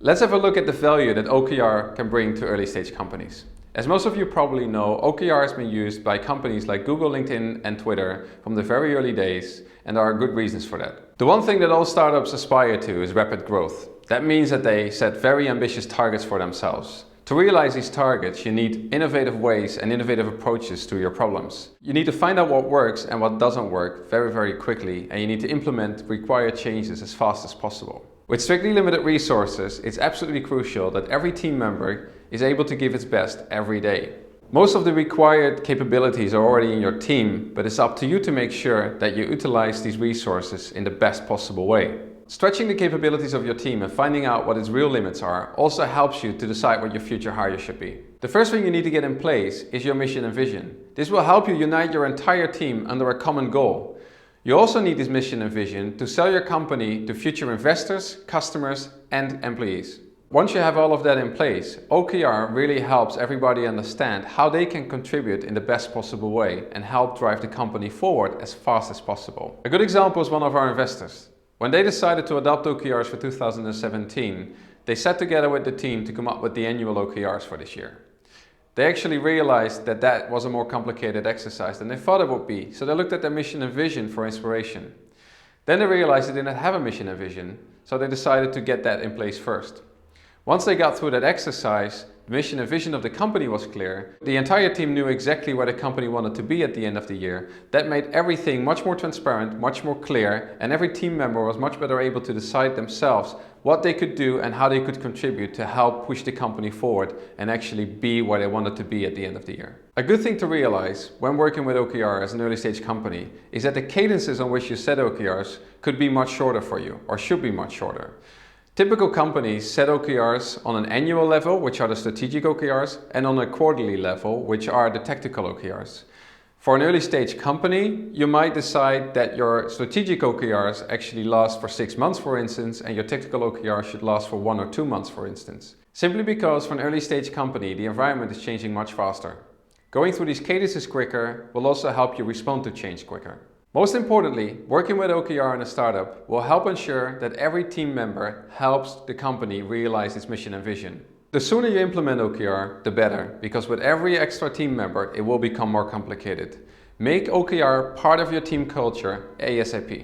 Let's have a look at the value that OKR can bring to early stage companies. As most of you probably know, OKR has been used by companies like Google, LinkedIn and Twitter from the very early days, and there are good reasons for that. The one thing that all startups aspire to is rapid growth. That means that they set very ambitious targets for themselves. To realize these targets, you need innovative ways and innovative approaches to your problems. You need to find out what works and what doesn't work very quickly, and you need to implement required changes as fast as possible. With strictly limited resources, it's absolutely crucial that every team member is able to give its best every day. Most of the required capabilities are already in your team, but it's up to you to make sure that you utilize these resources in the best possible way. Stretching the capabilities of your team and finding out what its real limits are also helps you to decide what your future hire should be. The first thing you need to get in place is your mission and vision. This will help you unite your entire team under a common goal. You also need this mission and vision to sell your company to future investors, customers and employees. Once you have all of that in place, OKR really helps everybody understand how they can contribute in the best possible way and help drive the company forward as fast as possible. A good example is one of our investors. When they decided to adopt OKRs for 2017, they sat together with the team to come up with the annual OKRs for this year. They actually realized that that was a more complicated exercise than they thought it would be, so they looked at their mission and vision for inspiration. Then they realized they didn't have a mission and vision, so they decided to get that in place first. Once they got through that exercise, the mission and vision of the company was clear. The entire team knew exactly where the company wanted to be at the end of the year. That made everything much more transparent, much more clear, and every team member was much better able to decide themselves what they could do and how they could contribute to help push the company forward and actually be where they wanted to be at the end of the year. A good thing to realize when working with OKR as an early stage company is that the cadences on which you set OKRs could be much shorter for you, or should be much shorter. Typical companies set OKRs on an annual level, which are the strategic OKRs, and on a quarterly level, which are the tactical OKRs. For an early stage company, you might decide that your strategic OKRs actually last for 6 months, for instance, and your tactical OKRs should last for 1 or 2 months, for instance. Simply because for an early stage company, the environment is changing much faster. Going through these cadences quicker will also help you respond to change quicker. Most importantly, working with OKR in a startup will help ensure that every team member helps the company realize its mission and vision. The sooner you implement OKR, the better, because with every extra team member, it will become more complicated. Make OKR part of your team culture ASAP.